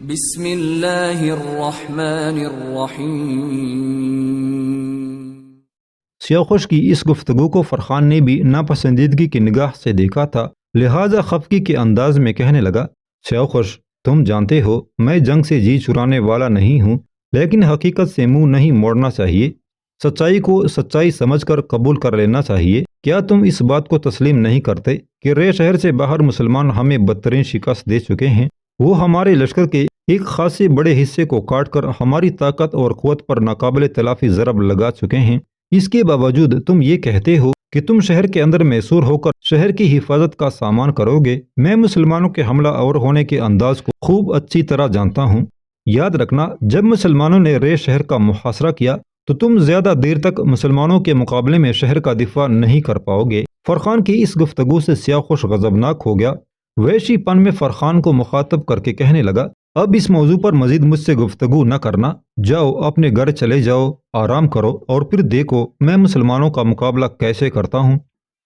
بسم اللہ الرحمن الرحیم۔ سیاوخش کی اس گفتگو کو فرخان نے بھی ناپسندیدگی کی نگاہ سے دیکھا تھا، لہٰذا خفگی کے انداز میں کہنے لگا، سیاوخش، تم جانتے ہو میں جنگ سے جی چرانے والا نہیں ہوں، لیکن حقیقت سے منہ نہیں موڑنا چاہیے، سچائی کو سچائی سمجھ کر قبول کر لینا چاہیے۔ کیا تم اس بات کو تسلیم نہیں کرتے کہ رے شہر سے باہر مسلمان ہمیں بدترین شکست دے چکے ہیں؟ وہ ہمارے لشکر کے ایک خاصے بڑے حصے کو کاٹ کر ہماری طاقت اور قوت پر ناقابل تلافی ضرب لگا چکے ہیں۔ اس کے باوجود تم یہ کہتے ہو کہ تم شہر کے اندر محصور ہو کر شہر کی حفاظت کا سامان کرو گے۔ میں مسلمانوں کے حملہ آور ہونے کے انداز کو خوب اچھی طرح جانتا ہوں۔ یاد رکھنا، جب مسلمانوں نے رے شہر کا محاصرہ کیا تو تم زیادہ دیر تک مسلمانوں کے مقابلے میں شہر کا دفاع نہیں کر پاؤ گے۔ فرخان کی اس گفتگو سے سیاوخش غضبناک ہو گیا۔ وحشی پن میں فرخان کو مخاطب کر کے کہنے لگا، اب اس موضوع پر مزید مجھ سے گفتگو نہ کرنا، جاؤ اپنے گھر چلے جاؤ، آرام کرو اور پھر دیکھو میں مسلمانوں کا مقابلہ کیسے کرتا ہوں۔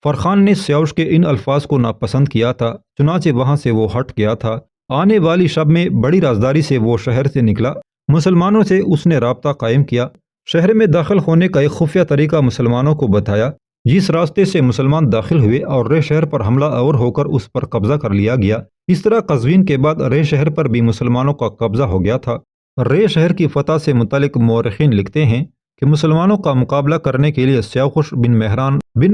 فرخان نے سیاوش کے ان الفاظ کو ناپسند کیا تھا، چنانچہ وہاں سے وہ ہٹ گیا تھا۔ آنے والی شب میں بڑی رازداری سے وہ شہر سے نکلا۔ مسلمانوں سے اس نے رابطہ قائم کیا، شہر میں داخل ہونے کا ایک خفیہ طریقہ مسلمانوں کو بتایا، جس راستے سے مسلمان داخل ہوئے اور رے شہر پر حملہ آور ہو کر اس پر قبضہ کر لیا گیا۔ اس طرح قزوین کے بعد رے شہر پر بھی مسلمانوں کا قبضہ ہو گیا تھا۔ رے شہر کی فتح سے متعلق مورخین لکھتے ہیں کہ مسلمانوں کا مقابلہ کرنے کے لیے سیاوخش بن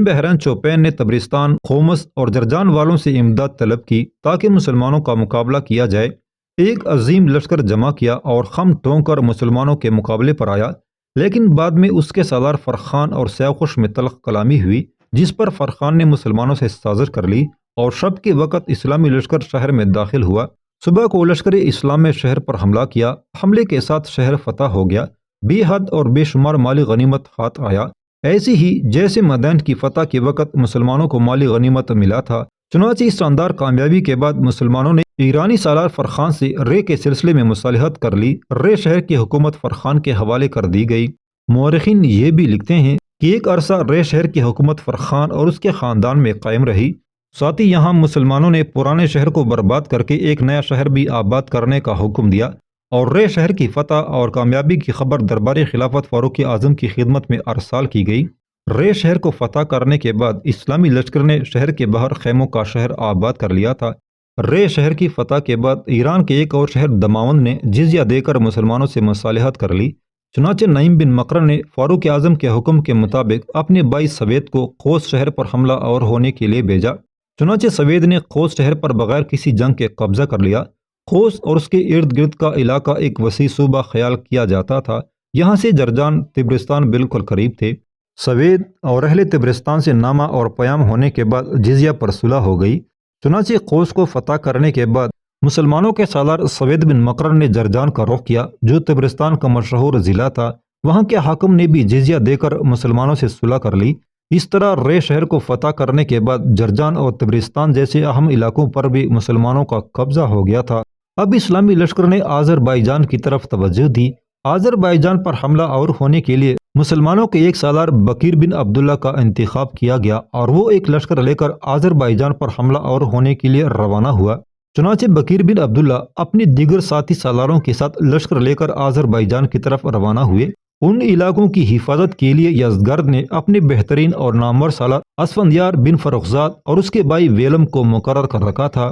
بہران چوپین نے تبرستان، خومس اور جرجان والوں سے امداد طلب کی تاکہ مسلمانوں کا مقابلہ کیا جائے۔ ایک عظیم لشکر جمع کیا اور خم ٹونک کر مسلمانوں کے مقابلے پر آیا، لیکن بعد میں اس کے سالار فرخان اور سیاوخش میں تلخ کلامی ہوئی، جس پر فرخان نے مسلمانوں سے سازش کر لی اور شب کے وقت اسلامی لشکر شہر میں داخل ہوا۔ صبح کو لشکر اسلام میں شہر پر حملہ کیا، حملے کے ساتھ شہر فتح ہو گیا، بے حد اور بے شمار مالی غنیمت ہاتھ آیا، ایسی ہی جیسے مدائن کی فتح کے وقت مسلمانوں کو مالی غنیمت ملا تھا۔ چنانچہ اس شاندار کامیابی کے بعد مسلمانوں نے ایرانی سالار فرخان سے رے کے سلسلے میں مصالحت کر لی۔ رے شہر کی حکومت فرخان کے حوالے کر دی گئی۔ مورخین یہ بھی لکھتے ہیں کہ ایک عرصہ رے شہر کی حکومت فرخان اور اس کے خاندان میں قائم رہی۔ ساتھ ہی یہاں مسلمانوں نے پرانے شہر کو برباد کر کے ایک نیا شہر بھی آباد کرنے کا حکم دیا، اور رے شہر کی فتح اور کامیابی کی خبر دربار خلافت فاروق اعظم کی خدمت میں ارسال کی گئی۔ رے شہر کو فتح کرنے کے بعد اسلامی لشکر نے شہر کے باہر خیموں کا شہر آباد کر لیا تھا۔ رے شہر کی فتح کے بعد ایران کے ایک اور شہر دماوند نے جزیہ دے کر مسلمانوں سے مصالحت کر لی۔ چنانچہ نعیم بن مکرن نے فاروق اعظم کے حکم کے مطابق اپنے بھائی سوید کو خوست شہر پر حملہ آور ہونے کے لیے بھیجا۔ چنانچہ سوید نے خوست شہر پر بغیر کسی جنگ کے قبضہ کر لیا۔ خوست اور اس کے ارد گرد کا علاقہ ایک وسیع صوبہ خیال کیا جاتا تھا، یہاں سے جرجان، طبرستان بالکل قریب تھے۔ سوید اور اہل طبرستان سے نامہ اور پیام ہونے کے بعد جزیہ پر صلح ہو گئی۔ چنانچہ خوست کو فتح کرنے کے بعد مسلمانوں کے سالار سوید بن مکرن نے جرجان کا رخ کیا، جو طبرستان کا مشہور ضلع تھا۔ وہاں کے حاکم نے بھی جزیہ دے کر مسلمانوں سے صلح کر لی۔ اس طرح رے شہر کو فتح کرنے کے بعد جرجان اور طبرستان جیسے اہم علاقوں پر بھی مسلمانوں کا قبضہ ہو گیا تھا۔ اب اسلامی لشکر نے آذربائیجان کی طرف توجہ دی۔ آذربائیجان پر حملہ آور ہونے کے لیے مسلمانوں کے ایک سالار بکیر بن عبداللہ کا انتخاب کیا گیا، اور وہ ایک لشکر لے کر آذربائیجان پر حملہ آور ہونے کے لیے روانہ ہوا۔ چنانچہ بکیر بن عبداللہ اپنی دیگر ساتھی سالاروں کے ساتھ لشکر لے کر آذربائیجان کی طرف روانہ ہوئے۔ ان علاقوں کی حفاظت کے لیے یزدگرد نے اپنے بہترین اور نامور سالار اسفندیار بن فرخزاد اور اس کے بھائی ویلم کو مقرر کر رکھا تھا۔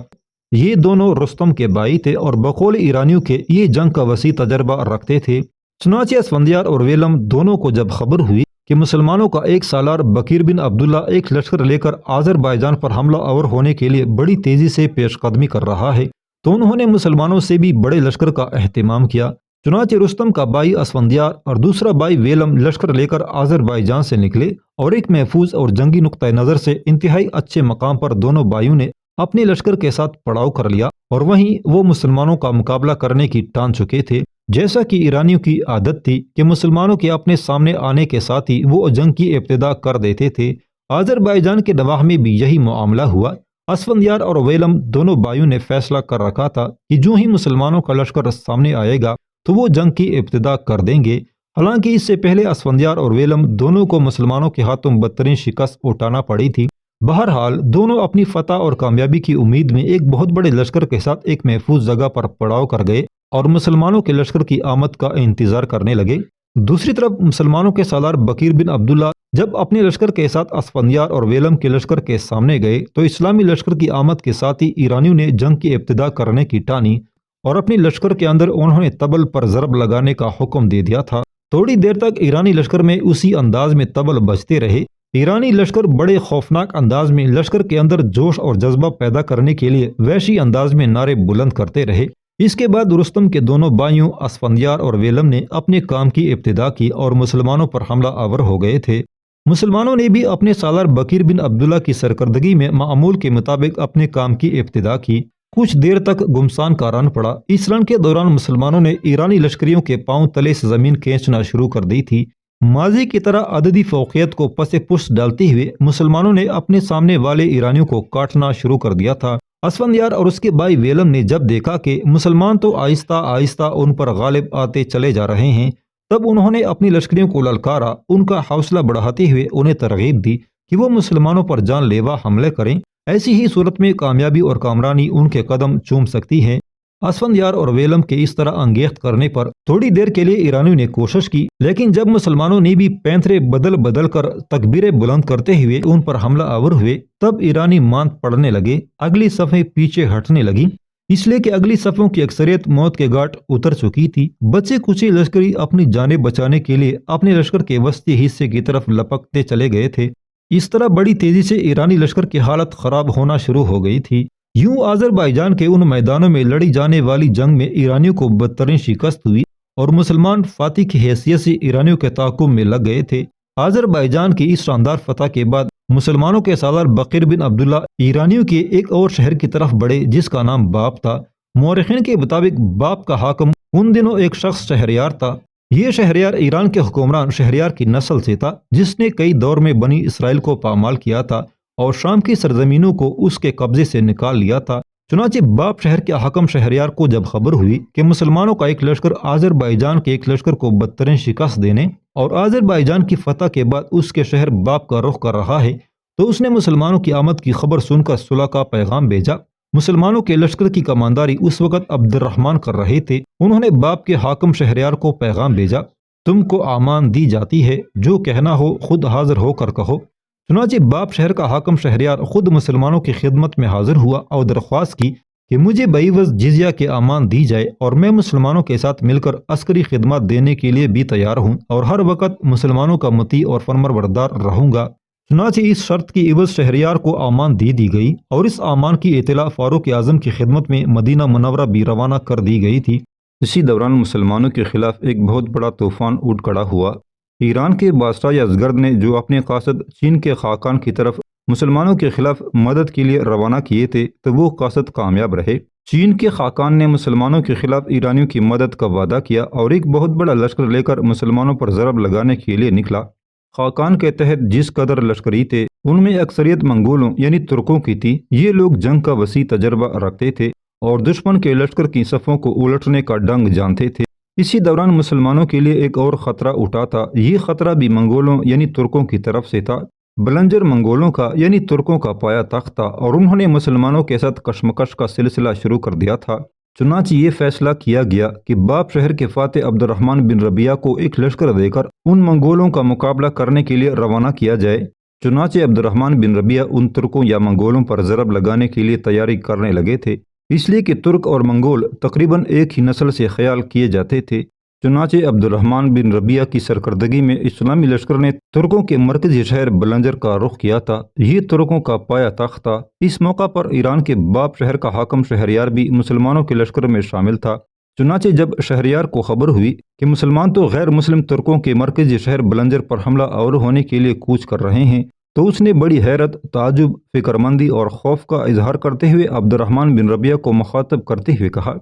یہ دونوں رستم کے بھائی تھے اور بقول ایرانیوں کے یہ جنگ کا وسیع تجربہ رکھتے تھے۔ چنانچہ اسفندیار اور ویلم دونوں کو جب خبر ہوئی کہ مسلمانوں کا ایک سالار بکیر بن عبداللہ ایک لشکر لے کر آذربائیجان پر حملہ آور ہونے کے لیے بڑی تیزی سے پیش قدمی کر رہا ہے، تو انہوں نے مسلمانوں سے بھی بڑے لشکر کا اہتمام کیا۔ چنانچہ رستم کا بھائی اسفندیار اور دوسرا بھائی ویلم لشکر لے کر آذربائیجان سے نکلے، اور ایک محفوظ اور جنگی نقطۂ نظر سے انتہائی اچھے مقام پر دونوں بھائیوں نے اپنے لشکر کے ساتھ پڑاؤ کر لیا، اور وہیں وہ مسلمانوں کا مقابلہ کرنے کی ٹان چکے تھے۔ جیسا کہ ایرانیوں کی عادت تھی کہ مسلمانوں کے اپنے سامنے آنے کے ساتھ ہی وہ جنگ کی ابتدا کر دیتے تھے، آذربائیجان کے نواح میں بھی یہی معاملہ ہوا۔ اسفندیار اور ویلم دونوں بھائیوں نے فیصلہ کر رکھا تھا کہ جو ہی مسلمانوں کا لشکر سامنے آئے گا تو وہ جنگ کی ابتدا کر دیں گے۔ حالانکہ اس سے پہلے اسفندیار اور ویلم دونوں کو مسلمانوں کے ہاتھوں بدترین شکست اٹھانا پڑی تھی۔ بہرحال دونوں اپنی فتح اور کامیابی کی امید میں ایک بہت بڑے لشکر کے ساتھ ایک محفوظ جگہ پر پڑاؤ کر گئے اور مسلمانوں کے لشکر کی آمد کا انتظار کرنے لگے۔ دوسری طرف مسلمانوں کے سالار بکیر بن عبداللہ جب اپنے لشکر کے ساتھ اسفندیار اور ویلم کے لشکر کے سامنے گئے تو اسلامی لشکر کی آمد کے ساتھ ہی ایرانیوں نے جنگ کی ابتدا کرنے کی ٹانی اور اپنے لشکر کے اندر انہوں نے طبل پر ضرب لگانے کا حکم دے دیا تھا۔ تھوڑی دیر تک ایرانی لشکر میں اسی انداز میں طبل بجتے رہے۔ ایرانی لشکر بڑے خوفناک انداز میں لشکر کے اندر جوش اور جذبہ پیدا کرنے کے لیے وحشی انداز میں نعرے بلند کرتے رہے۔ اس کے بعد رستم کے دونوں بھائیوں اسفندیار اور ویلم نے اپنے کام کی ابتدا کی اور مسلمانوں پر حملہ آور ہو گئے تھے۔ مسلمانوں نے بھی اپنے سالار بکیر بن عبداللہ کی سرکردگی میں معمول کے مطابق اپنے کام کی ابتدا کی۔ کچھ دیر تک گمسان کا رن پڑا۔ اس رن کے دوران مسلمانوں نے ایرانی لشکریوں کے پاؤں تلے سے زمین کھینچنا شروع کر دی تھی۔ ماضی کی طرح عددی فوقیت کو پس پش ڈالتے ہوئے مسلمانوں نے اپنے سامنے والے ایرانیوں کو کاٹنا شروع کر دیا تھا۔ اسفندیار اور اس کے بھائی ویلم نے جب دیکھا کہ مسلمان تو آہستہ آہستہ ان پر غالب آتے چلے جا رہے ہیں، تب انہوں نے اپنی لشکریوں کو للکارا، ان کا حوصلہ بڑھاتے ہوئے انہیں ترغیب دی کہ وہ مسلمانوں پر جان لیوا حملے کریں۔ ایسی ہی صورت میں کامیابی اور کامرانی ان کے قدم چوم سکتی ہے۔ اسفندیار اور ویلم کے اس طرح انگیخت کرنے پر تھوڑی دیر کے لیے ایرانیوں نے کوشش کی، لیکن جب مسلمانوں نے بھی پینترے بدل بدل کر تکبیریں بلند کرتے ہوئے ان پر حملہ آور ہوئے، تب ایرانی ماند پڑنے لگے۔ اگلی صفیں پیچھے ہٹنے لگی، اس لیے کہ اگلی صفوں کی اکثریت موت کے گھاٹ اتر چکی تھی۔ بچے کچے لشکری اپنی جانیں بچانے کے لیے اپنے لشکر کے وسطی حصے کی طرف لپکتے چلے گئے تھے۔ اس طرح بڑی تیزی سے ایرانی لشکر کی حالت خراب ہونا شروع ہو گئی تھی۔ یوں آذربائیجان کے ان میدانوں میں لڑی جانے والی جنگ میں ایرانیوں کو بدترین شکست ہوئی اور مسلمان فاتح کی حیثیت سے ایرانیوں کے تعاقب میں لگ گئے تھے۔ آذربائیجان کی اس شاندار فتح کے بعد مسلمانوں کے سالار بکیر بن عبداللہ ایرانیوں کے ایک اور شہر کی طرف بڑھے جس کا نام باب تھا۔ مورخین کے مطابق باب کا حاکم ان دنوں ایک شخص شہریار تھا۔ یہ شہریار ایران کے حکمران شہریار کی نسل سے تھا جس نے کئی دور میں بنی اسرائیل کو پامال کیا تھا اور شام کی سرزمینوں کو اس کے قبضے سے نکال لیا تھا۔ چنانچہ باب شہر کے حاکم شہریار کو جب خبر ہوئی کہ مسلمانوں کا ایک لشکر آذربائیجان کے ایک لشکر کو بدترین شکست دینے اور آذربائیجان کی فتح کے بعد اس کے شہر باب کا رخ کر رہا ہے، تو اس نے مسلمانوں کی آمد کی خبر سن کر صلح کا پیغام بھیجا۔ مسلمانوں کے لشکر کی کمانداری اس وقت عبد الرحمن کر رہے تھے۔ انہوں نے باب کے حاکم شہریار کو پیغام بھیجا، تم کو امان دی جاتی ہے، جو کہنا ہو خود حاضر ہو کر کہو۔ چنانچہ باب شہر کا حاکم شہریار خود مسلمانوں کی خدمت میں حاضر ہوا اور درخواست کی کہ مجھے بعوض جزیہ کے امان دی جائے اور میں مسلمانوں کے ساتھ مل کر عسکری خدمات دینے کے لیے بھی تیار ہوں اور ہر وقت مسلمانوں کا مطیع اور فرمانبردار رہوں گا۔ چنانچہ اس شرط کی عوض شہریار کو امان دی گئی اور اس امان کی اطلاع فاروق اعظم کی خدمت میں مدینہ منورہ بھی روانہ کر دی گئی تھی۔ اسی دوران مسلمانوں کے خلاف ایک بہت بڑا طوفان اٹھ کھڑا ہوا۔ ایران کے بادشاہ یزگرد نے جو اپنے قاصد چین کے خاقان کی طرف مسلمانوں کے خلاف مدد کے لیے روانہ کیے تھے تو وہ قاصد کامیاب رہے۔ چین کے خاقان نے مسلمانوں کے خلاف ایرانیوں کی مدد کا وعدہ کیا اور ایک بہت بڑا لشکر لے کر مسلمانوں پر ضرب لگانے کے لیے نکلا۔ خاقان کے تحت جس قدر لشکری تھے ان میں اکثریت منگولوں یعنی ترکوں کی تھی۔ یہ لوگ جنگ کا وسیع تجربہ رکھتے تھے اور دشمن کے لشکر کی صفوں کو الٹنے کا ڈنگ جانتے تھے۔ اسی دوران مسلمانوں کے لیے ایک اور خطرہ اٹھا تھا۔ یہ خطرہ بھی منگولوں یعنی ترکوں کی طرف سے تھا۔ بلنجر منگولوں کا یعنی ترکوں کا پایا تخت تھا اور انہوں نے مسلمانوں کے ساتھ کشمکش کا سلسلہ شروع کر دیا تھا۔ چنانچہ یہ فیصلہ کیا گیا کہ باب شہر کے فاتح عبد الرحمن بن ربیعہ کو ایک لشکر دے کر ان منگولوں کا مقابلہ کرنے کے لیے روانہ کیا جائے۔ چنانچہ عبد الرحمن بن ربیعہ ان ترکوں یا منگولوں پر ضرب لگانے کے لیے تیاری کرنے لگے تھے، اس لیے کہ ترک اور منگول تقریباً ایک ہی نسل سے خیال کیے جاتے تھے۔ چنانچہ عبد الرحمن بن ربیعہ کی سرکردگی میں اسلامی لشکر نے ترکوں کے مرکزی شہر بلنجر کا رخ کیا تھا۔ یہ ترکوں کا پایا تخت تھا۔ اس موقع پر ایران کے باب شہر کا حاکم شہریار بھی مسلمانوں کے لشکر میں شامل تھا۔ چنانچہ جب شہریار کو خبر ہوئی کہ مسلمان تو غیر مسلم ترکوں کے مرکزی شہر بلنجر پر حملہ آور ہونے کے لیے کوچ کر رہے ہیں، تو اس نے بڑی حیرت، تعجب، فکرمندی اور خوف کا اظہار کرتے ہوئے عبد الرحمن بن ربیعہ کو مخاطب کرتے ہوئے کہا،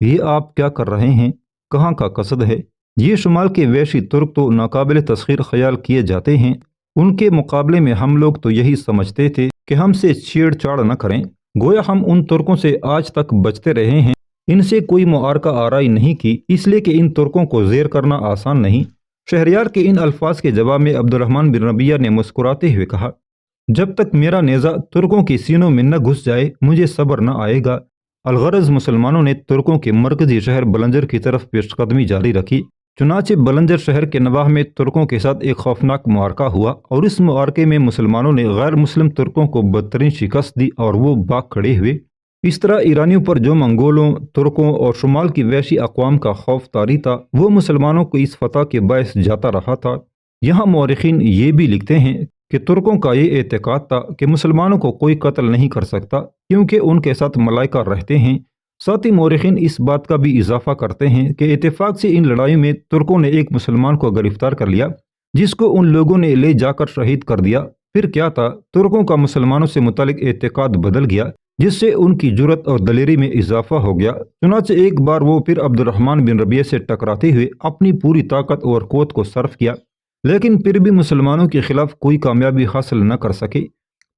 یہ آپ کیا کر رہے ہیں؟ کہاں کا قصد ہے؟ یہ شمال کے وحشی ترک تو ناقابل تسخیر خیال کیے جاتے ہیں، ان کے مقابلے میں ہم لوگ تو یہی سمجھتے تھے کہ ہم سے چھیڑ چھاڑ نہ کریں، گویا ہم ان ترکوں سے آج تک بچتے رہے ہیں، ان سے کوئی معرکہ آرائی نہیں کی، اس لیے کہ ان ترکوں کو زیر کرنا آسان نہیں۔ شہریار کے ان الفاظ کے جواب میں عبد الرحمن بن ربیعہ نے مسکراتے ہوئے کہا، جب تک میرا نیزہ ترکوں کی سینوں میں نہ گھس جائے مجھے صبر نہ آئے گا۔ الغرض مسلمانوں نے ترکوں کے مرکزی شہر بلنجر کی طرف پیش قدمی جاری رکھی۔ چنانچہ بلنجر شہر کے نواح میں ترکوں کے ساتھ ایک خوفناک معرکہ ہوا اور اس معرکے میں مسلمانوں نے غیر مسلم ترکوں کو بدترین شکست دی اور وہ بھاگ کھڑے ہوئے۔ اس طرح ایرانیوں پر جو منگولوں، ترکوں اور شمال کی وحشی اقوام کا خوف طاری تھا، وہ مسلمانوں کو اس فتح کے باعث جاتا رہا تھا۔ یہاں مورخین یہ بھی لکھتے ہیں کہ ترکوں کا یہ اعتقاد تھا کہ مسلمانوں کو کوئی قتل نہیں کر سکتا کیونکہ ان کے ساتھ ملائکہ رہتے ہیں۔ ساتھ ہی مورخین اس بات کا بھی اضافہ کرتے ہیں کہ اتفاق سے ان لڑائیوں میں ترکوں نے ایک مسلمان کو گرفتار کر لیا، جس کو ان لوگوں نے لے جا کر شہید کر دیا۔ پھر کیا تھا، ترکوں کا مسلمانوں سے متعلق اعتقاد بدل گیا، جس سے ان کی جرأت اور دلیری میں اضافہ ہو گیا۔ چنانچہ ایک بار وہ پھر عبد الرحمن بن ربیعہ سے ٹکراتے ہوئے اپنی پوری طاقت اور قوت کو صرف کیا، لیکن پھر بھی مسلمانوں کے خلاف کوئی کامیابی حاصل نہ کر سکے۔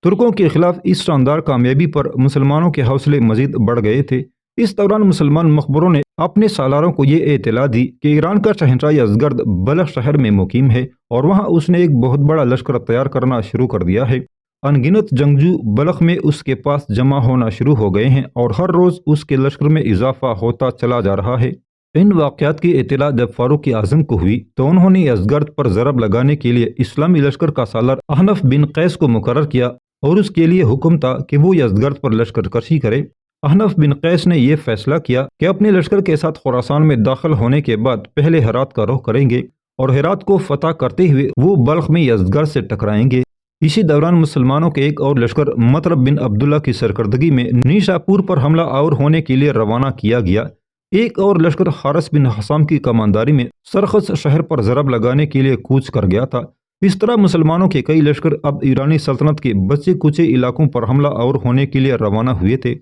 ترکوں کے خلاف اس شاندار کامیابی پر مسلمانوں کے حوصلے مزید بڑھ گئے تھے۔ اس دوران مسلمان مخبروں نے اپنے سالاروں کو یہ اطلاع دی کہ ایران کا شہنشاہ یزدگرد بلخ شہر میں مقیم ہے اور وہاں اس نے ایک بہت بڑا لشکر تیار کرنا شروع کر دیا ہے۔ ان گنت جنگجو بلخ میں اس کے پاس جمع ہونا شروع ہو گئے ہیں اور ہر روز اس کے لشکر میں اضافہ ہوتا چلا جا رہا ہے۔ ان واقعات کی اطلاع جب فاروق اعظم کو ہوئی تو انہوں نے یزدگرد پر ضرب لگانے کے لیے اسلامی لشکر کا سالار احنف بن قیس کو مقرر کیا اور اس کے لیے حکم تھا کہ وہ یزدگرد پر لشکر کشی کرے۔ احنف بن قیس نے یہ فیصلہ کیا کہ اپنے لشکر کے ساتھ خراسان میں داخل ہونے کے بعد پہلے ہرات کا رخ کریں گے اور ہرات کو فتح کرتے ہوئے وہ بلخ میں یزدگرد سے ٹکرائیں گے۔ اسی دوران مسلمانوں کے ایک اور لشکر مطرب بن عبداللہ کی سرکردگی میں نیشاپور پر حملہ آور ہونے کے لیے روانہ کیا گیا۔ ایک اور لشکر حارث بن حسام کی کمانداری میں سرخس شہر پر ضرب لگانے کے لیے کوچ کر گیا تھا۔ اس طرح مسلمانوں کے کئی لشکر اب ایرانی سلطنت کے بچے کچے علاقوں پر حملہ آور ہونے کے لیے روانہ ہوئے تھے۔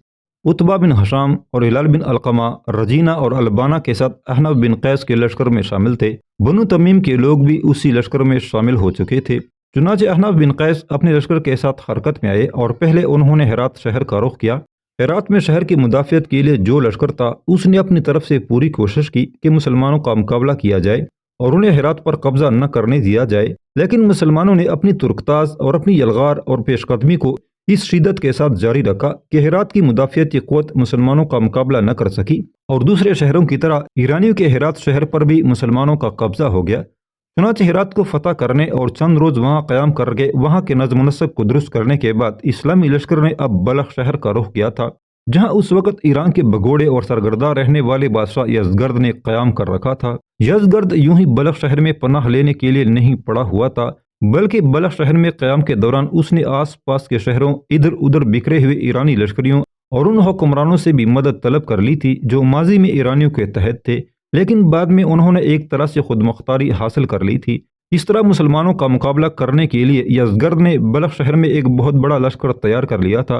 عتبہ بن ہشام اور ہلال بن علقمہ رجینہ اور البانہ کے ساتھ احنف بن قیس کے لشکر میں شامل تھے۔ بنو تمیم کے لوگ بھی اسی لشکر میں شامل ہو چکے تھے۔ چنانچہ احنف بن قیس اپنے لشکر کے ساتھ حرکت میں آئے اور پہلے انہوں نے ہرات شہر کا رخ کیا۔ ہرات میں شہر کی مدافعت کے لیے جو لشکر تھا اس نے اپنی طرف سے پوری کوشش کی کہ مسلمانوں کا مقابلہ کیا جائے اور انہیں ہرات پر قبضہ نہ کرنے دیا جائے، لیکن مسلمانوں نے اپنی ترکتاز اور اپنی یلغار اور پیش قدمی کو اس شدت کے ساتھ جاری رکھا کہ ہرات کی مدافعتی قوت مسلمانوں کا مقابلہ نہ کر سکی اور دوسرے شہروں کی طرح ایرانیوں کے ہرات شہر پر بھی مسلمانوں کا قبضہ ہو گیا۔ چنانچہ ہرات کو فتح کرنے اور چند روز وہاں قیام کر کے وہاں کے نظم و نسق کو درست کرنے کے بعد اسلامی لشکر نے اب بلخ شہر کا رخ کیا تھا، جہاں اس وقت ایران کے بگوڑے اور سرگردہ رہنے والے بادشاہ یزدگرد نے قیام کر رکھا تھا۔ یزدگرد یوں ہی بلخ شہر میں پناہ لینے کے لیے نہیں پڑا ہوا تھا، بلکہ بلخ شہر میں قیام کے دوران اس نے آس پاس کے شہروں ادھر ادھر بکھرے ہوئے ایرانی لشکریوں اور ان حکمرانوں سے بھی مدد طلب کر لی تھی جو ماضی میں ایرانیوں کے تحت تھے، لیکن بعد میں انہوں نے ایک طرح سے خود مختاری حاصل کر لی تھی۔ اس طرح مسلمانوں کا مقابلہ کرنے کے لیے یزدگرد نے بلخ شہر میں ایک بہت بڑا لشکر تیار کر لیا تھا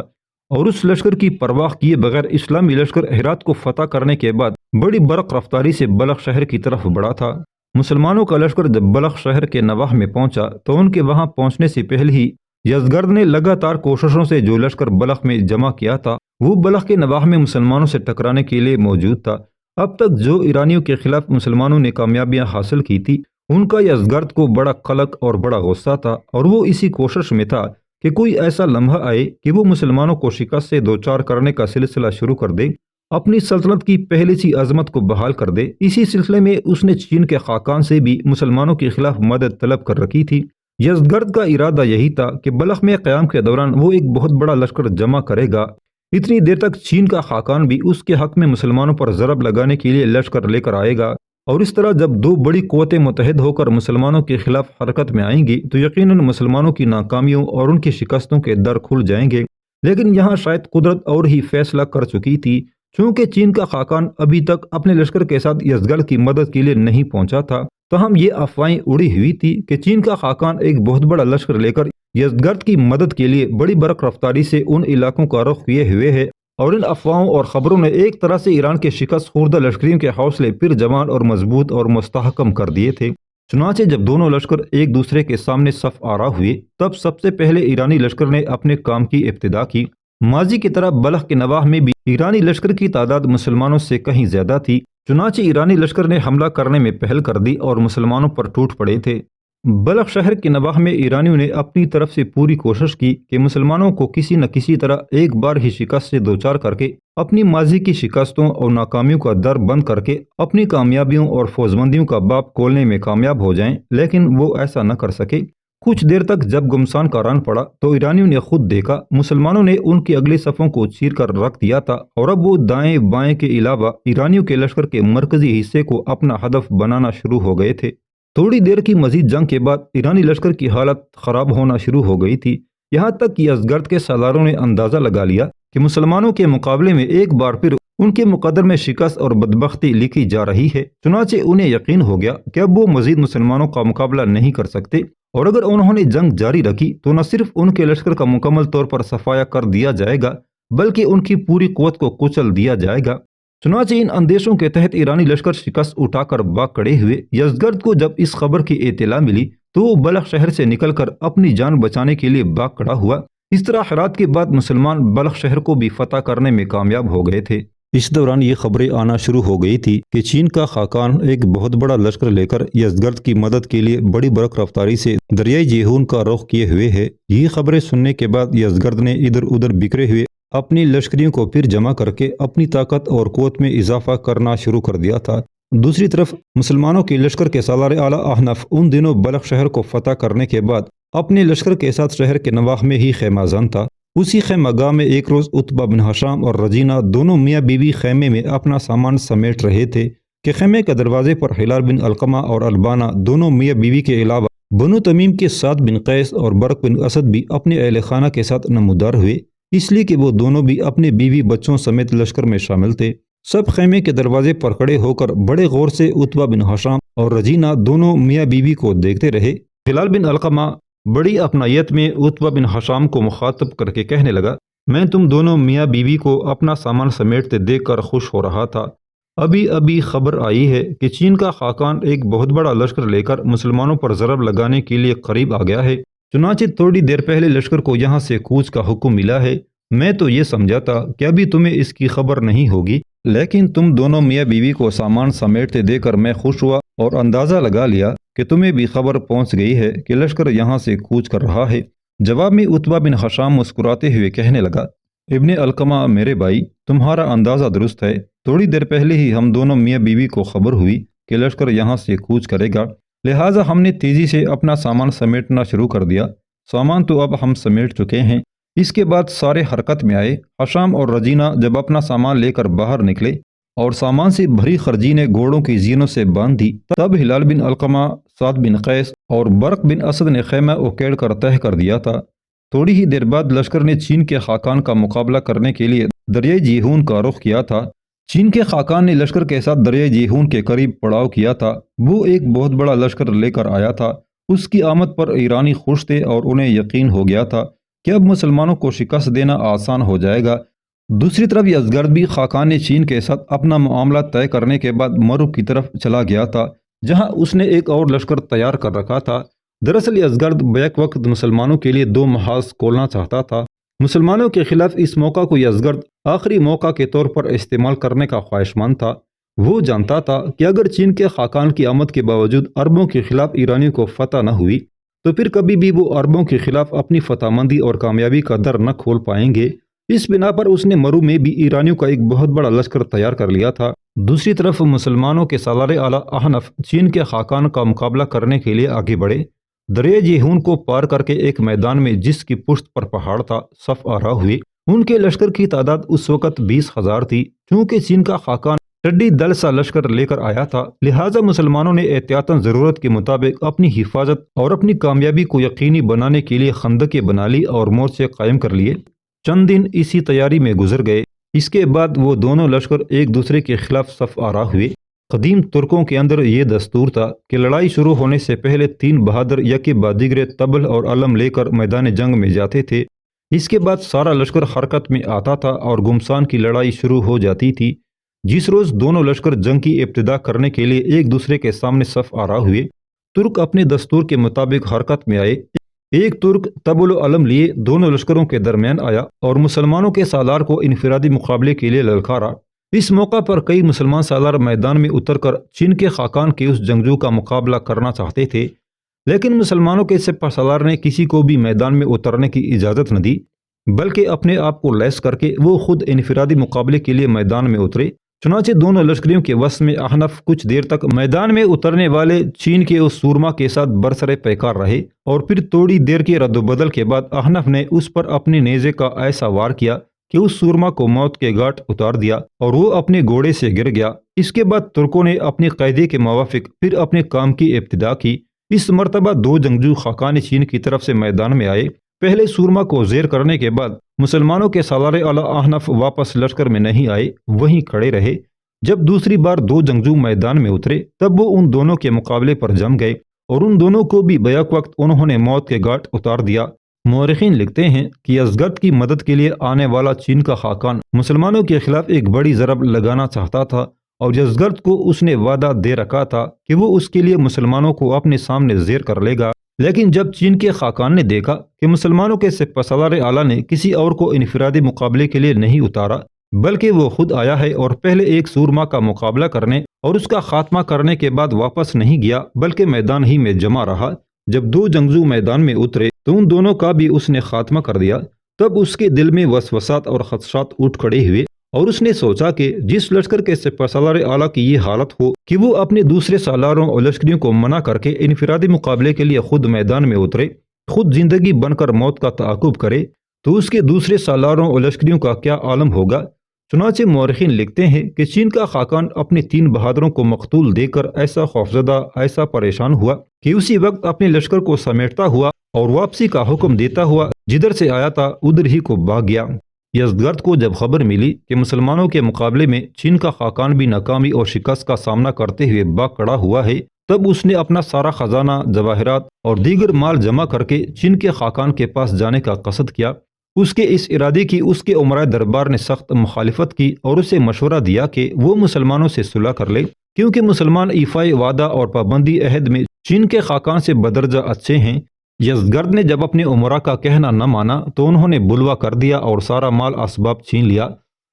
اور اس لشکر کی پرواہ کیے بغیر اسلامی لشکر ہرات کو فتح کرنے کے بعد بڑی برق رفتاری سے بلخ شہر کی طرف بڑھا تھا۔ مسلمانوں کا لشکر جب بلخ شہر کے نواح میں پہنچا تو ان کے وہاں پہنچنے سے پہلے ہی یزدگرد نے لگاتار کوششوں سے جو لشکر بلخ میں جمع کیا تھا وہ بلخ کے نواح میں مسلمانوں سے ٹکرانے کے لیے موجود تھا۔ اب تک جو ایرانیوں کے خلاف مسلمانوں نے کامیابیاں حاصل کی تھی ان کا یزدگرد کو بڑا قلق اور بڑا غصہ تھا اور وہ اسی کوشش میں تھا کہ کوئی ایسا لمحہ آئے کہ وہ مسلمانوں کو شکست سے دوچار کرنے کا سلسلہ شروع کر دے، اپنی سلطنت کی پہلی سی عظمت کو بحال کر دے۔ اسی سلسلے میں اس نے چین کے خاقان سے بھی مسلمانوں کے خلاف مدد طلب کر رکھی تھی۔ یزدگرد کا ارادہ یہی تھا کہ بلخ میں قیام کے دوران وہ ایک بہت بڑا لشکر جمع کرے گا۔ اتنی دیر تک چین کا خاقان بھی اس کے حق میں مسلمانوں پر ضرب لگانے کے لیے لشکر لے کر آئے گا، اور اس طرح جب دو بڑی قوتیں متحد ہو کر مسلمانوں کے خلاف حرکت میں آئیں گی تو یقیناً مسلمانوں کی ناکامیوں اور ان کی شکستوں کے در کھل جائیں گے۔ لیکن یہاں شاید قدرت اور ہی فیصلہ کر چکی تھی، چونکہ چین کا خاقان ابھی تک اپنے لشکر کے ساتھ یزدگرد کی مدد کے لیے نہیں پہنچا تھا۔ تاہم یہ افواہیں اڑی ہوئی تھی کہ چین کا خاقان ایک بہت بڑا لشکر لے کر یزدگرد کی مدد کے لیے بڑی برق رفتاری سے ان علاقوں کا رخ کیے ہوئے ہے، اور ان افواہوں اور خبروں نے ایک طرح سے ایران کے شکست خوردہ لشکریوں کے حوصلے پھر جوان اور مضبوط اور مستحکم کر دیے تھے۔ چنانچہ جب دونوں لشکر ایک دوسرے کے سامنے صف آرا ہوئے تب سب سے پہلے ایرانی لشکر نے اپنے کام کی ابتدا کی۔ ماضی کی طرح بلخ کے نواح میں بھی ایرانی لشکر کی تعداد مسلمانوں سے کہیں زیادہ تھی، چنانچہ ایرانی لشکر نے حملہ کرنے میں پہل کر دی اور مسلمانوں پر ٹوٹ پڑے تھے۔ بلخ شہر کے نواح میں ایرانیوں نے اپنی طرف سے پوری کوشش کی کہ مسلمانوں کو کسی نہ کسی طرح ایک بار ہی شکست سے دوچار کر کے اپنی ماضی کی شکستوں اور ناکامیوں کا در بند کر کے اپنی کامیابیوں اور فوزمندیوں کا باب کھولنے میں کامیاب ہو جائیں، لیکن وہ ایسا نہ کر سکے۔ کچھ دیر تک جب گمسان کا ران پڑا تو ایرانیوں نے خود دیکھا مسلمانوں نے ان کی اگلی صفوں کو چیر کر رکھ دیا تھا، اور اب وہ دائیں بائیں کے علاوہ ایرانیوں کے لشکر کے مرکزی حصے کو اپنا ہدف بنانا شروع ہو گئے تھے۔ تھوڑی دیر کی مزید جنگ کے بعد ایرانی لشکر کی حالت خراب ہونا شروع ہو گئی تھی، یہاں تک کہ یزدگرد کے سالاروں نے اندازہ لگا لیا کہ مسلمانوں کے مقابلے میں ایک بار پھر ان کے مقدر میں شکست اور بدبختی لکھی جا رہی ہے۔ چنانچہ انہیں یقین ہو گیا کہ اب وہ مزید مسلمانوں کا مقابلہ نہیں کر سکتے، اور اگر انہوں نے جنگ جاری رکھی تو نہ صرف ان کے لشکر کا مکمل طور پر صفایا کر دیا جائے گا بلکہ ان کی پوری قوت کو کچل دیا جائے گا۔ چنانچہ ان اندیشوں کے تحت ایرانی لشکر شکست اٹھا کر بھاگ کھڑے ہوئے۔ یزدگرد کو جب اس خبر کی اطلاع ملی تو وہ بلخ شہر سے نکل کر اپنی جان بچانے کے لیے بھاگ کھڑا ہوا۔ اس طرح ہرات کے بعد مسلمان بلخ شہر کو بھی فتح کرنے میں کامیاب ہو گئے تھے۔ اس دوران یہ خبریں آنا شروع ہو گئی تھی کہ چین کا خاقان ایک بہت بڑا لشکر لے کر یزدگرد کی مدد کے لیے بڑی برق رفتاری سے دریائے جیہون کا رخ کیے ہوئے ہے۔ یہ خبریں سننے کے بعد یزدگرد نے ادھر ادھر بکھرے ہوئے اپنی لشکریوں کو پھر جمع کر کے اپنی طاقت اور قوت میں اضافہ کرنا شروع کر دیا تھا۔ دوسری طرف مسلمانوں کے لشکر کے سالار اعلیٰ احنف ان دنوں بلخ شہر کو فتح کرنے کے بعد اپنے لشکر کے ساتھ شہر کے نواح میں ہی خیمہ زن تھا۔ اسی خیمہ گاہ میں ایک روز عتبہ بن ہشام اور رجینہ دونوں میاں بیوی خیمے میں اپنا سامان سمیٹ رہے تھے کہ خیمے کے دروازے پر ہلال بن علقمہ اور البانہ دونوں میاں بیوی کے علاوہ بنو تمیم کے سعد بن قیس اور برق بن اسد بھی اپنے اہل خانہ کے ساتھ نمودار ہوئے، اس لیے کہ وہ دونوں بھی اپنے بیوی بچوں سمیت لشکر میں شامل تھے۔ سب خیمے کے دروازے پر کھڑے ہو کر بڑے غور سے عتبہ بن ہشام اور رجینہ دونوں میاں بیوی کو دیکھتے رہے۔ ہلال بن علقمہ بڑی اپنائیت میں عتبہ بن ہشام کو مخاطب کر کے کہنے لگا، میں تم دونوں میاں بیوی کو اپنا سامان سمیٹتے دیکھ کر خوش ہو رہا تھا۔ ابھی خبر آئی ہے کہ چین کا خاقان ایک بہت بڑا لشکر لے کر مسلمانوں پر ضرب لگانے کے لیے قریب آ گیا ہے۔ چنانچہ تھوڑی دیر پہلے لشکر کو یہاں سے کوچ کا حکم ملا ہے۔ میں تو یہ سمجھا تھا کہ ابھی تمہیں اس کی خبر نہیں ہوگی، لیکن تم دونوں میاں بیوی کو سامان سمیٹتے دیکھ کر میں خوش ہوا اور اندازہ لگا لیا کہ تمہیں بھی خبر پہنچ گئی ہے کہ لشکر یہاں سے کوچ کر رہا ہے۔ جواب میں عتبہ بن ہشام مسکراتے ہوئے کہنے لگا، ابن علقمہ میرے بھائی، تمہارا اندازہ درست ہے۔ تھوڑی دیر پہلے ہی ہم دونوں میاں بیوی کو خبر ہوئی کہ لشکر یہاں سے کوچ کرے گا، لہٰذا ہم نے تیزی سے اپنا سامان سمیٹنا شروع کر دیا۔ سامان تو اب ہم سمیٹ چکے ہیں۔ اس کے بعد سارے حرکت میں آئے۔ ہشام اور رجینہ جب اپنا سامان لے کر باہر نکلے اور سامان سے بھری خرجینیں گھوڑوں کی زینوں سے باندھ دی، تب ہلال بن علقمہ، سعد بن قیس اور برق بن اسد نے خیمہ اکیڑ کر تہہ کر دیا تھا۔ تھوڑی ہی دیر بعد لشکر نے چین کے خاقان کا مقابلہ کرنے کے لیے دریائے جیہون کا رخ کیا تھا۔ چین کے خاقان نے لشکر کے ساتھ دریائے جیہون کے قریب پڑاؤ کیا تھا۔ وہ ایک بہت بڑا لشکر لے کر آیا تھا۔ اس کی آمد پر ایرانی خوش تھے اور انہیں یقین ہو گیا تھا کہ اب مسلمانوں کو شکست دینا آسان ہو جائے گا۔ دوسری طرف یزدگرد بھی خاقان چین کے ساتھ اپنا معاملہ طے کرنے کے بعد مرو کی طرف چلا گیا تھا، جہاں اس نے ایک اور لشکر تیار کر رکھا تھا۔ دراصل یزدگرد بیک وقت مسلمانوں کے لیے دو محاذ کھولنا چاہتا تھا۔ مسلمانوں کے خلاف اس موقع کو یزدگرد آخری موقع کے طور پر استعمال کرنے کا خواہشمند تھا۔ وہ جانتا تھا کہ اگر چین کے خاقان کی آمد کے باوجود عربوں کے خلاف ایرانیوں کو فتح نہ ہوئی تو پھر کبھی بھی وہ عربوں کے خلاف اپنی فتح مندی اور کامیابی کا در نہ کھول پائیں گے۔ اس بنا پر اس نے مرو میں بھی ایرانیوں کا ایک بہت بڑا لشکر تیار کر لیا تھا۔ دوسری طرف مسلمانوں کے سالار اعلیٰ احنف چین کے خاقان کا مقابلہ کرنے کے لیے آگے بڑھے۔ دریائے جیہون کو پار کر کے ایک میدان میں جس کی پشت پر پہاڑ تھا، صف آرا ہوئے۔ ان کے لشکر کی تعداد اس وقت 20,000 تھی۔ چونکہ چین کا خاقان ٹڈی دل سا لشکر لے کر آیا تھا، لہٰذا مسلمانوں نے احتیاطاً ضرورت کے مطابق اپنی حفاظت اور اپنی کامیابی کو یقینی بنانے کے لیے خندقیں بنا لی اور مورچے قائم کر لیے۔ چند دن اسی تیاری میں گزر گئے۔ اس کے بعد وہ دونوں لشکر ایک دوسرے کے خلاف صف آرا ہوئے۔ قدیم ترکوں کے اندر یہ دستور تھا کہ لڑائی شروع ہونے سے پہلے 3 بہادر یکے بعد دیگرے طبل اور علم لے کر میدان جنگ میں جاتے تھے۔ اس کے بعد سارا لشکر حرکت میں آتا تھا اور گمسان کی لڑائی شروع ہو جاتی تھی۔ جس روز دونوں لشکر جنگ کی ابتدا کرنے کے لیے ایک دوسرے کے سامنے صف آرا ہوئے، ترک اپنے دستور کے مطابق حرکت میں آئے۔ ایک ترک طبل و علم لیے دونوں لشکروں کے درمیان آیا اور مسلمانوں کے سالار کو انفرادی مقابلے کے لیے للکارا۔ اس موقع پر کئی مسلمان سالار میدان میں اتر کر چین کے خاقان کے اس جنگجو کا مقابلہ کرنا چاہتے تھے، لیکن مسلمانوں کے سپہ سالار نے کسی کو بھی میدان میں اترنے کی اجازت نہ دی، بلکہ اپنے آپ کو لیس کر کے وہ خود انفرادی مقابلے کے لیے میدان میں اترے۔ چنانچہ دونوں لشکریوں کے وسط میں احنف کچھ دیر تک میدان میں اترنے والے چین کے اس سورما کے ساتھ برسر پیکار رہے، اور پھر تھوڑی دیر کے رد و بدل کے بعد احنف نے اس پر اپنے نیزے کا ایسا وار کیا کہ اس سورما کو موت کے گھاٹ اتار دیا اور وہ اپنے گھوڑے سے گر گیا۔ اس کے بعد ترکوں نے اپنے قاعدے کے موافق پھر اپنے کام کی ابتدا کی۔ اس مرتبہ دو جنگجو خاقان چین کی طرف سے میدان میں آئے۔ پہلے سورما کو زیر کرنے کے بعد مسلمانوں کے سالار اعلی احنف واپس لشکر میں نہیں آئے، وہیں کھڑے رہے۔ جب دوسری بار دو جنگجو میدان میں اترے تب وہ ان دونوں کے مقابلے پر جم گئے اور ان دونوں کو بھی بیک وقت انہوں نے موت کے گھاٹ اتار دیا۔ مورخین لکھتے ہیں کہ یزدگرد کی مدد کے لیے آنے والا چین کا خاقان مسلمانوں کے خلاف ایک بڑی ضرب لگانا چاہتا تھا، اور یزدگرد کو اس نے وعدہ دے رکھا تھا کہ وہ اس کے لیے مسلمانوں کو اپنے سامنے زیر کر لے گا۔ لیکن جب چین کے خاقان نے دیکھا کہ مسلمانوں کے سپہ سالار اعلیٰ نے کسی اور کو انفرادی مقابلے کے لیے نہیں اتارا، بلکہ وہ خود آیا ہے اور پہلے ایک سورما کا مقابلہ کرنے اور اس کا خاتمہ کرنے کے بعد واپس نہیں گیا بلکہ میدان ہی میں جمع رہا، جب دو جنگجو میدان میں اترے تو ان دونوں کا بھی اس نے خاتمہ کر دیا، تب اس کے دل میں وسوسات اور خدشات اٹھ کھڑے ہوئے، اور اس نے سوچا کہ جس لشکر کے سپہ سالار اعلیٰ کی یہ حالت ہو کہ وہ اپنے دوسرے سالاروں اور لشکریوں کو منع کر کے انفرادی مقابلے کے لیے خود میدان میں اترے، خود زندگی بن کر موت کا تعاقب کرے، تو اس کے دوسرے سالاروں اور لشکریوں کا کیا عالم ہوگا۔ چنانچہ مورخین لکھتے ہیں کہ چین کا خاقان اپنے 3 بہادروں کو مقتول دیکھ کر ایسا خوفزدہ، ایسا پریشان ہوا کہ اسی وقت اپنے لشکر کو سمیٹتا ہوا اور واپسی کا حکم دیتا ہوا جدھر سے آیا تھا ادھر ہی کو بھاگ گیا۔ یزدگرد کو جب خبر ملی کہ مسلمانوں کے مقابلے میں چین کا خاقان بھی ناکامی اور شکست کا سامنا کرتے ہوئے بھاگ کھڑا ہوا ہے، تب اس نے اپنا سارا خزانہ، جواہرات اور دیگر مال جمع کر کے چین کے خاقان کے پاس جانے کا قصد کیا۔ اس کے اس ارادے کی اس کے امراء دربار نے سخت مخالفت کی اور اسے مشورہ دیا کہ وہ مسلمانوں سے صلح کر لے، کیونکہ مسلمان ایفائے وعدہ اور پابندی عہد میں چین کے خاقان سے بدرجہ اچھے ہیں۔ یزدگرد نے جب اپنے امراء کا کہنا نہ مانا تو انہوں نے بلوا کر دیا اور سارا مال اسباب چھین لیا۔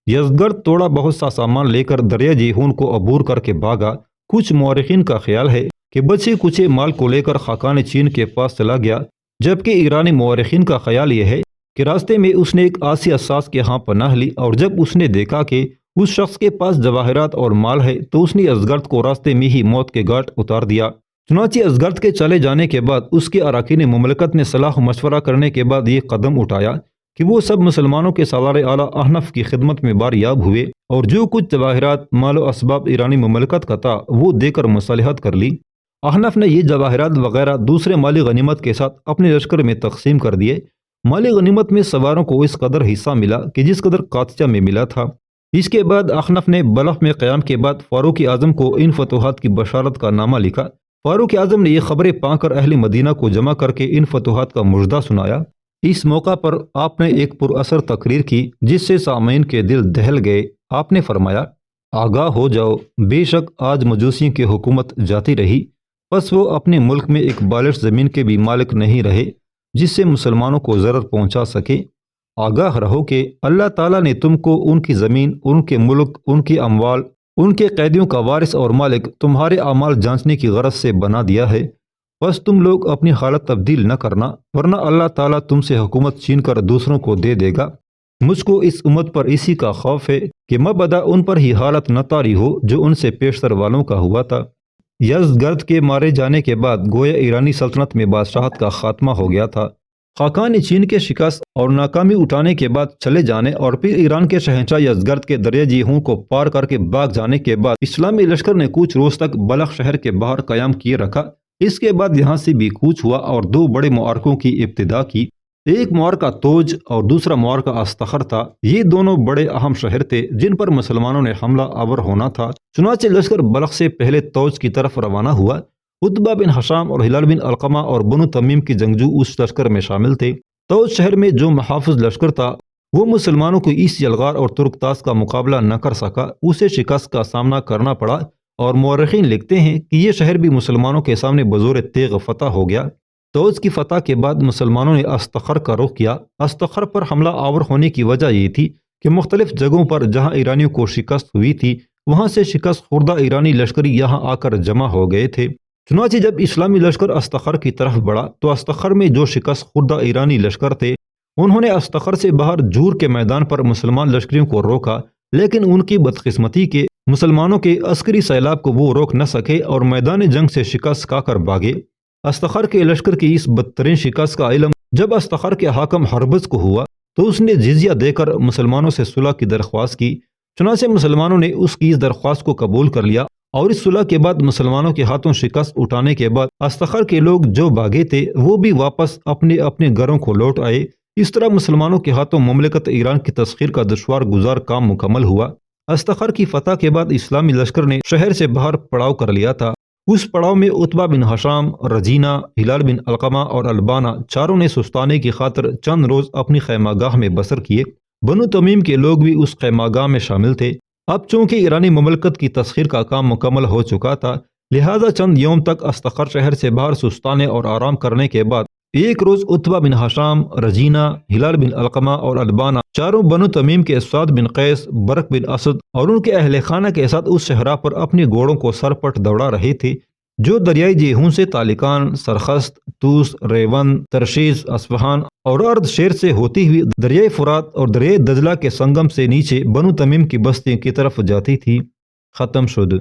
یزدگرد تھوڑا بہت سا سامان لے کر دریا جیہون کو عبور کر کے بھاگا۔ کچھ مورخین کا خیال ہے کہ بچے کچے مال کو لے کر خاقان چین کے پاس چلا گیا، جبکہ ایرانی مورخین کا خیال یہ ہے کہ راستے میں اس نے ایک آسی اساس کے ہاں پناہ لی، اور جب اس نے دیکھا کہ اس شخص کے پاس جواہرات اور مال ہے تو اس نے یزدگرد کو راستے میں ہی موت کے گھاٹ اتار دیا۔ چنانچہ یزدگرد کے چلے جانے کے بعد اس کے اراکین مملکت نے صلاح مشورہ کرنے کے بعد یہ قدم اٹھایا کہ وہ سب مسلمانوں کے سالار اعلیٰ احنف کی خدمت میں باریاب ہوئے اور جو کچھ جواہرات، مال و اسباب ایرانی مملکت کا تھا وہ دے کر مصالحت کر لی۔ احنف نے یہ جواہرات وغیرہ دوسرے مالی غنیمت کے ساتھ اپنے لشکر میں تقسیم کر دیے۔ مالی غنیمت میں سواروں کو اس قدر حصہ ملا کہ جس قدر قادسیہ میں ملا تھا۔ اس کے بعد احنف نے بلخ میں قیام کے بعد فاروق اعظم کو ان فتوحات کی بشارت کا نامہ لکھا۔ فاروق اعظم نے یہ خبریں پا کر اہل مدینہ کو جمع کر کے ان فتوحات کا مژدہ سنایا۔ اس موقع پر آپ نے ایک پر اثر تقریر کی جس سے سامعین کے دل دہل گئے۔ آپ نے فرمایا، آگاہ ہو جاؤ، بے شک آج مجوسیوں کی حکومت جاتی رہی، پس وہ اپنے ملک میں ایک بالش زمین کے بھی مالک نہیں رہے جس سے مسلمانوں کو ضرر پہنچا سکے۔ آگاہ رہو کہ اللہ تعالیٰ نے تم کو ان کی زمین، ان کے ملک، ان کے اموال، ان کے قیدیوں کا وارث اور مالک تمہارے اعمال جانچنے کی غرض سے بنا دیا ہے، بس تم لوگ اپنی حالت تبدیل نہ کرنا، ورنہ اللہ تعالیٰ تم سے حکومت چھین کر دوسروں کو دے دے گا۔ مجھ کو اس امت پر اسی کا خوف ہے کہ مبدا ان پر ہی حالت نہ طاری ہو جو ان سے پیشتر والوں کا ہوا تھا۔ یزدگرد کے مارے جانے کے بعد گویا ایرانی سلطنت میں بادشاہت کا خاتمہ ہو گیا تھا۔ خاقان چین کے شکست اور ناکامی اٹھانے کے بعد چلے جانے اور پھر ایران کے شہنشاہ یزدگرد کے دریا جیہون کو پار کر کے بھاگ جانے کے بعد اسلامی لشکر نے کچھ روز تک بلخ شہر کے باہر قیام کیے رکھا۔ اس کے بعد یہاں سے بھی کوچ ہوا اور 2 بڑے معرکوں کی ابتدا کی۔ ایک معرکہ توج اور دوسرا معرکہ استخر تھا۔ یہ دونوں بڑے اہم شہر تھے جن پر مسلمانوں نے حملہ آور ہونا تھا۔ چنانچہ لشکر بلخ سے پہلے توج کی طرف روانہ ہوا۔ عتبہ بن حشام اور ہلال بن علقمہ اور بنو تمیم کی جنگجو اس لشکر میں شامل تھے۔ توج شہر میں جو محافظ لشکر تھا وہ مسلمانوں کو اس یلغار اور ترکتاس کا مقابلہ نہ کر سکا، اسے شکست کا سامنا کرنا پڑا، اور مورخین لکھتے ہیں کہ یہ شہر بھی مسلمانوں کے سامنے بزور تیغ فتح ہو گیا۔ توج کی فتح کے بعد مسلمانوں نے استخر کا رخ کیا۔ استخر پر حملہ آور ہونے کی وجہ یہ تھی کہ مختلف جگہوں پر جہاں ایرانیوں کو شکست ہوئی تھی وہاں سے شکست خوردہ ایرانی لشکری یہاں آ کر جمع ہو گئے تھے۔ چنانچہ جب اسلامی لشکر استخر کی طرف بڑھا تو استخر میں جو شکست خوردہ ایرانی لشکر تھے انہوں نے استخر سے باہر جور کے میدان پر مسلمان لشکریوں کو روکا، لیکن ان کی بدقسمتی کے مسلمانوں کے عسکری سیلاب کو وہ روک نہ سکے اور میدان جنگ سے شکست کھا کر بھاگے۔ استخر کے لشکر کی اس بدترین شکست کا علم جب استخر کے حاکم ہربز کو ہوا تو اس نے جزیہ دے کر مسلمانوں سے صلح کی درخواست کی۔ چنانچہ مسلمانوں نے اس کی اس درخواست کو قبول کر لیا اور اس صلح کے بعد مسلمانوں کے ہاتھوں شکست اٹھانے کے بعد استخر کے لوگ جو بھاگے تھے وہ بھی واپس اپنے اپنے گھروں کو لوٹ آئے۔ اس طرح مسلمانوں کے ہاتھوں مملکت ایران کی تسخیر کا دشوار گزار کام مکمل ہوا۔ استخر کی فتح کے بعد اسلامی لشکر نے شہر سے باہر پڑاؤ کر لیا تھا۔ اس پڑاؤ میں عتبہ بن ہشام، رجینہ، ہلال بن علقمہ اور البانہ چاروں نے سستانے کی خاطر چند روز اپنی خیمہ گاہ میں بسر کیے۔ بنو تمیم کے لوگ بھی اس خیمہ گاہ میں شامل تھے۔ اب چونکہ ایرانی مملکت کی تسخیر کا کام مکمل ہو چکا تھا، لہٰذا چند یوم تک استخر شہر سے باہر سستانے اور آرام کرنے کے بعد ایک روز عتبہ بن ہشام، رجینہ، ہلال بن علقمہ اور البانہ چاروں بنو تمیم کے سعد بن قیس، برق بن اسد اور ان کے اہل خانہ کے ساتھ اس صحرا پر اپنے گھوڑوں کو سرپٹ دوڑا رہے تھے جو دریائے جیہون سے تالکان، سرخست، توس، ریون، ترشیز، اصفہان اور ارد شیر سے ہوتی ہوئی دریائے فرات اور دریائے دجلہ کے سنگم سے نیچے بنو تمیم کی بستیوں کی طرف جاتی تھی۔ ختم شد۔